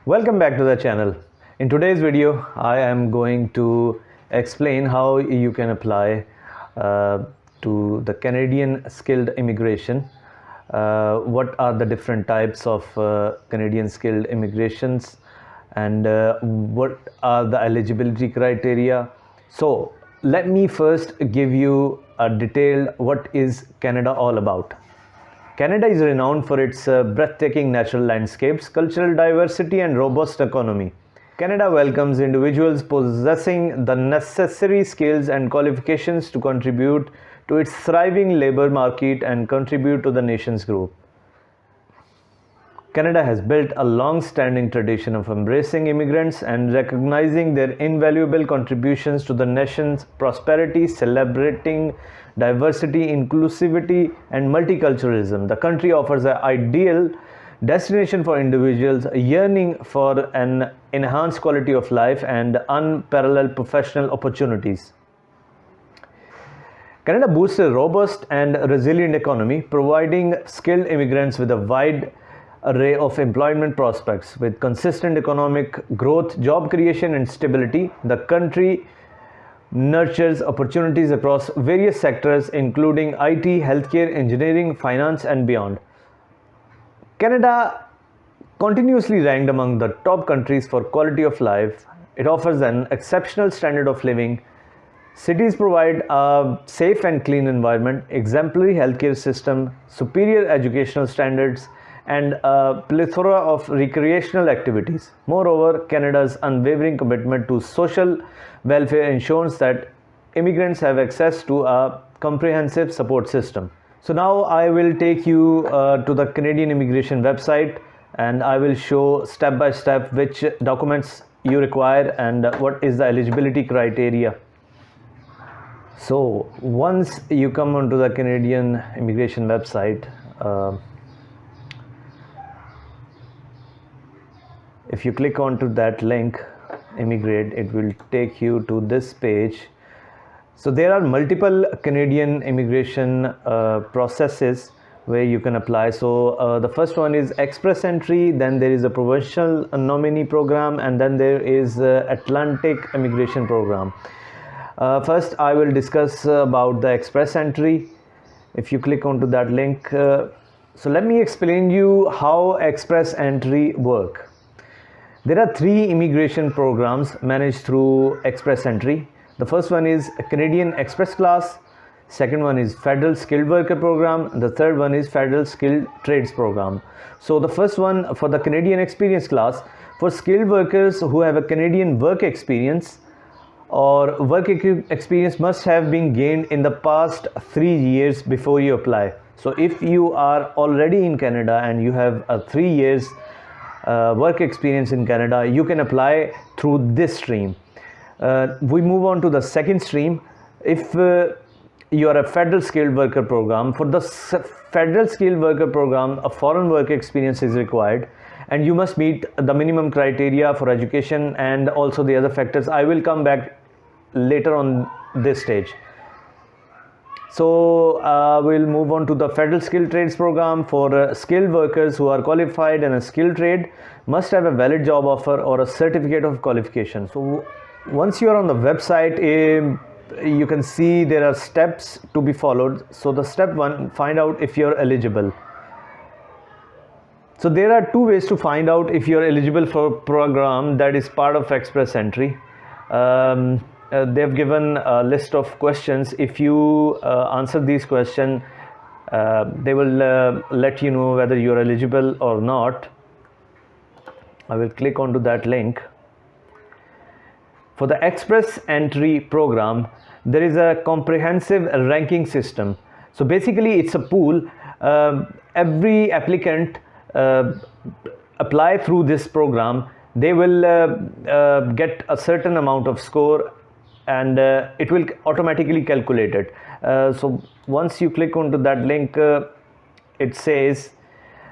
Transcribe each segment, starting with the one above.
Welcome back to the channel. In today's video, I am going to explain how you can apply to the Canadian skilled immigration. What are the different types of Canadian skilled immigrations and what are the eligibility criteria. So let me first give you a detailed what is Canada all about. Canada is renowned for its breathtaking natural landscapes, cultural diversity, and robust economy. Canada welcomes individuals possessing the necessary skills and qualifications to contribute to its thriving labor market and contribute to the nation's growth. Canada has built a long-standing tradition of embracing immigrants and recognizing their invaluable contributions to the nation's prosperity, celebrating diversity, inclusivity, and multiculturalism. The country offers an ideal destination for individuals yearning for an enhanced quality of life and unparalleled professional opportunities. Canada boasts a robust and resilient economy, providing skilled immigrants with a wide array of employment prospects. With consistent economic growth, job creation, and stability, the country nurtures opportunities across various sectors including IT, healthcare, engineering, finance, and beyond. Canada continuously ranked among the top countries for quality of life. It offers an exceptional standard of living. Cities provide a safe and clean environment, exemplary healthcare system, superior educational standards, and a plethora of recreational activities. Moreover, Canada's unwavering commitment to social welfare ensures that immigrants have access to a comprehensive support system. So now I will take you to the Canadian immigration website and I will show step by step which documents you require and what is the eligibility criteria. So once you come onto the Canadian immigration website, if you click onto that link, Immigrate, it will take you to this page. So there are multiple Canadian immigration processes where you can apply. So the first one is express entry, then there is a provincial nominee program, and then there is Atlantic immigration program. First I will discuss about the express entry. If you click onto that link, so let me explain you how express entry work. There are three immigration programs managed through express entry. The first one is Canadian Express Class, second one is Federal Skilled Worker Program, the third one is Federal Skilled Trades Program. So the first one for the Canadian Experience Class, for skilled workers who have a Canadian work experience or work experience must have been gained in the past 3 years before you apply. So if you are already in Canada and you have a 3 years work experience in Canada, you can apply through this stream. We move on to the second stream. If you are a Federal Skilled Worker Program, for the Federal Skilled Worker Program, a foreign work experience is required and you must meet the minimum criteria for education and also the other factors. I will come back later on this stage. So we'll move on to the Federal Skilled Trades Program. For skilled workers who are qualified in a skilled trade must have a valid job offer or a certificate of qualification. So once you are on the website, you can see there are steps to be followed. So the step one, find out if you're eligible. So there are two ways to find out if you're eligible for a program that is part of express entry. They've given a list of questions. If you answer these questions, they will let you know whether you're eligible or not. I will click onto that link. For the express entry program, there is a comprehensive ranking system. So basically it's a pool. Every applicant apply through this program, they will get a certain amount of score and it will automatically calculate it. So once you click onto that link, it says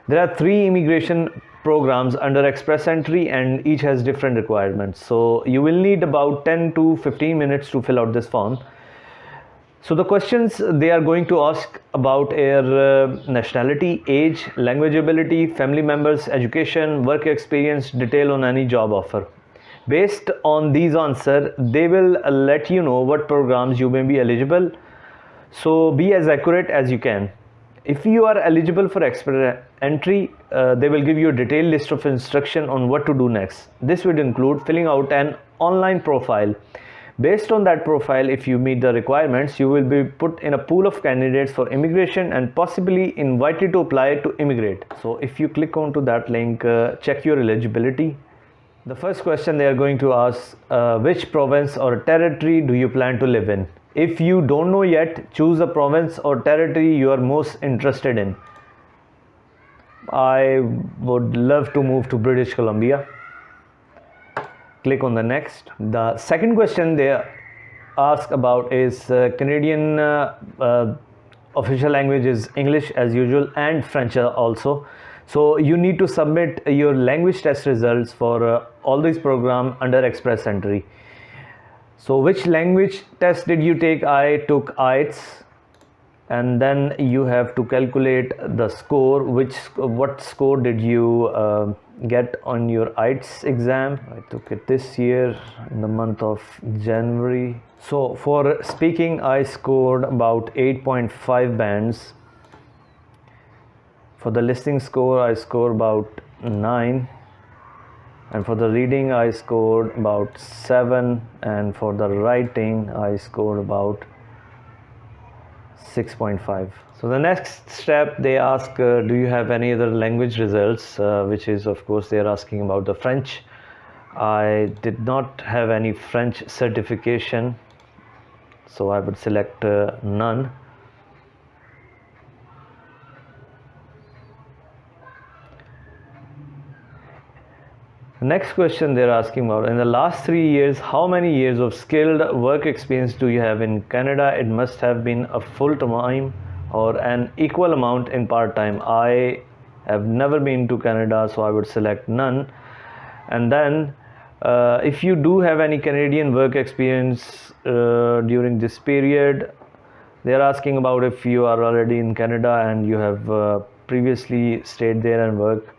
there are 3 immigration programs under express entry and each has different requirements. So you will need about 10 to 15 minutes to fill out this form. So the questions they are going to ask about are nationality, age, language ability, family members, education, work experience, detail on any job offer. Based on these answers, they will let you know what programs you may be eligible. So be as accurate as you can. If you are eligible for express entry, they will give you a detailed list of instruction on what to do next. This would include filling out an online profile. Based on that profile, if you meet the requirements, you will be put in a pool of candidates for immigration and possibly invited to apply to Immigrate. So if you click onto that link, check your eligibility. The first question they are going to ask, which province or territory do you plan to live in? If you don't know yet, choose a province or territory you are most interested in. I would love to move to British Columbia. Click on the next. The second question they ask about is Canadian official language is English as usual and French also. So you need to submit your language test results for all these programs under express entry. So which language test did you take? I took IELTS, and then you have to calculate the score. What score did you get on your IELTS exam? I took it this year in the month of January. So for speaking, I scored about 8.5 bands. For the listening score, I scored about 9. And for the reading, I scored about 7. And for the writing, I scored about 6.5. So the next step they ask, do you have any other language results, which is of course they are asking about the French. I did not have any French certification, so I would select none. The next question they're asking about, in the last 3 years, how many years of skilled work experience do you have in Canada? It must have been a full-time or an equal amount in part-time. I have never been to Canada, so I would select none. And then if you do have any Canadian work experience during this period, they're asking about if you are already in Canada and you have previously stayed there and worked.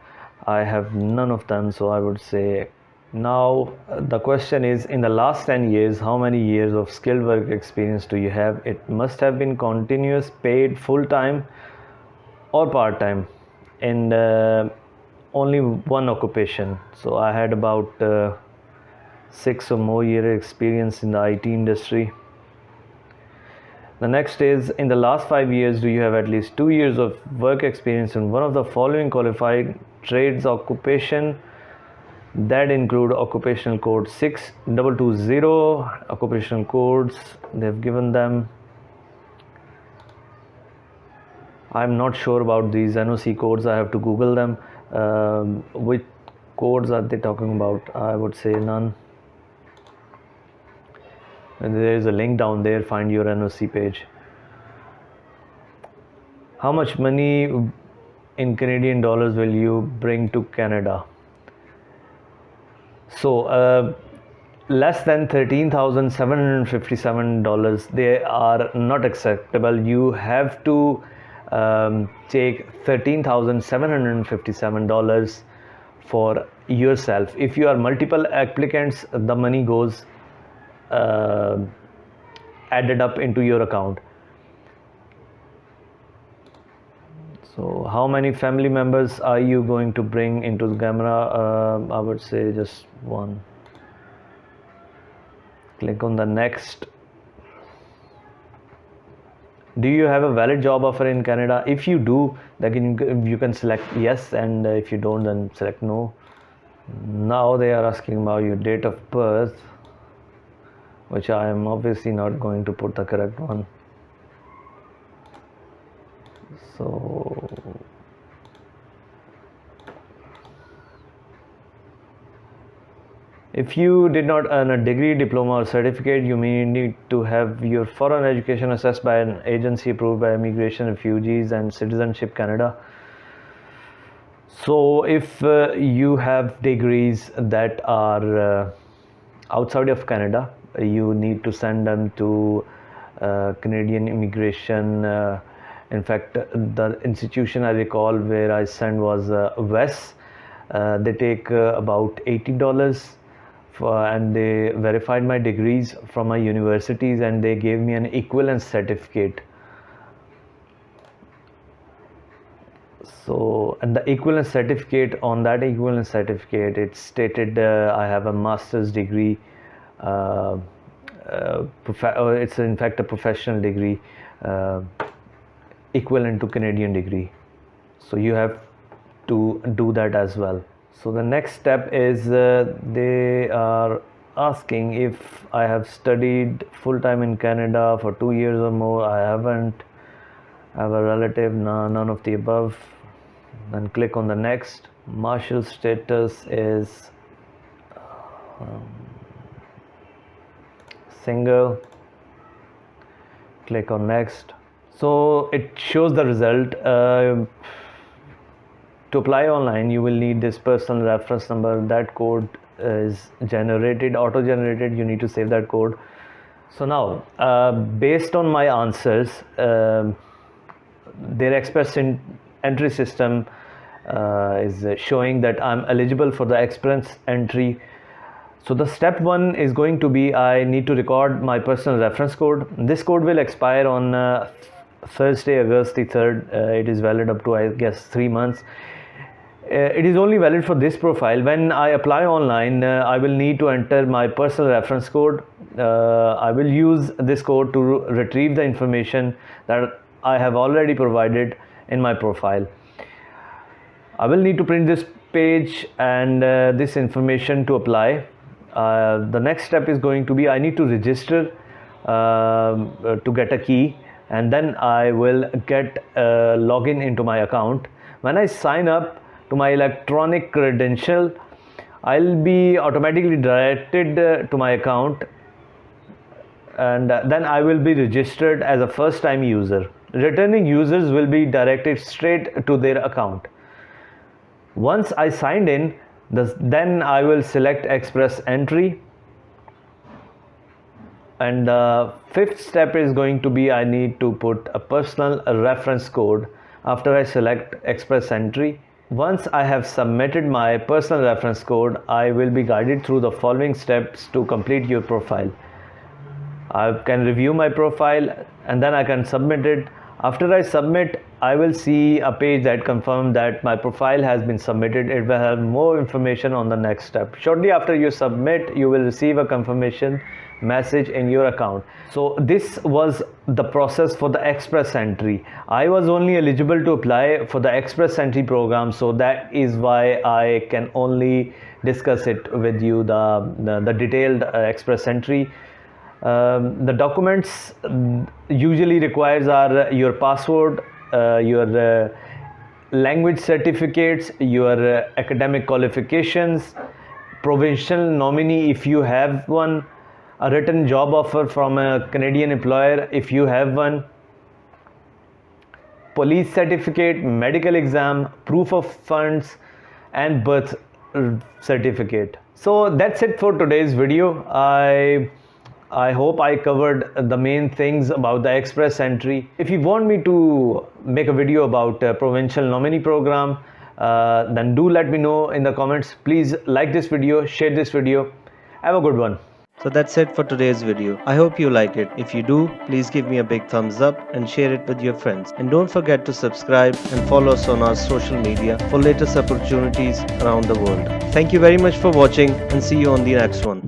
I have none of them, so I would say now the question is, in the last 10 years, how many years of skilled work experience do you have? It must have been continuous, paid, full-time or part-time in only one occupation. So I had about 6 or more year experience in the IT industry. The next is, in the last 5 years, do you have at least 2 years of work experience in one of the following qualified trades occupation that include occupational code 6220, occupational codes they've given them. I'm not sure about these NOC codes, I have to Google them. Which codes are they talking about? I would say none. And there is a link down there, find your NOC page. How much money in Canadian dollars will you bring to Canada? So less than $13,757, they are not acceptable. You have to take $13,757 for yourself. If you are multiple applicants, the money goes added up into your account. So how many family members are you going to bring into the camera? I would say just one. Click on the next. Do you have a valid job offer in Canada? If you do, then you can select yes, and if you don't, then select no. Now they are asking about your date of birth, which I am obviously not going to put the correct one. So if you did not earn a degree, diploma or certificate, you may need to have your foreign education assessed by an agency approved by Immigration, Refugees and Citizenship Canada. So if you have degrees that are outside of Canada, you need to send them to Canadian immigration. In fact, the institution I recall where I sent was WES. They take about $80 and they verified my degrees from my universities and they gave me an equivalence certificate. So, and the equivalence certificate, on that equivalence certificate, it stated I have a master's degree. It's in fact a professional degree equivalent to Canadian degree. So you have to do that as well. So the next step is they are asking if I have studied full-time in Canada for 2 years or more. I haven't. I have a relative. No, none of the above. Then click on the next. Marital status is single. Click on next. So it shows the result. To apply online, you will need this personal reference number. That code is generated, auto-generated. You need to save that code. So now, based on my answers, their express entry system is showing that I'm eligible for the express entry. So the step one is going to be I need to record my personal reference code. This code will expire on Thursday, August the 3rd. It is valid up to, I guess, 3 months. It is only valid for this profile. When I apply online, I will need to enter my personal reference code. I will use this code to retrieve the information that I have already provided in my profile. I will need to print this page and this information to apply. The next step is going to be I need to register to get a key, and then I will get a login into my account. When I sign up to my electronic credential, I'll be automatically directed to my account, and then I will be registered as a first-time user. Returning users will be directed straight to their account. Once I signed in, then I will select express entry, and the fifth step is going to be I need to put a personal reference code after I select express entry. Once I have submitted my personal reference code, I will be guided through the following steps to complete your profile. I can review my profile and then I can submit it. After I submit, I will see a page that confirms that my profile has been submitted. It will have more information on the next step. Shortly after you submit, you will receive a confirmation message in your account. So this was the process for the express entry. I was only eligible to apply for the express entry program, so that is why I can only discuss it with you, the detailed express entry. The documents usually requires are your passport, your language certificates, your academic qualifications, provincial nominee if you have one, a written job offer from a Canadian employer if you have one, police certificate, medical exam, proof of funds, and birth certificate. So that's it for today's video. I hope I covered the main things about the express entry. If you want me to make a video about provincial nominee program, then do let me know in the comments. Please like this video, share this video. Have a good one. So that's it for today's video. I hope you like it. If you do, please give me a big thumbs up and share it with your friends. And don't forget to subscribe and follow us on our social media for latest opportunities around the world. Thank you very much for watching and see you on the next one.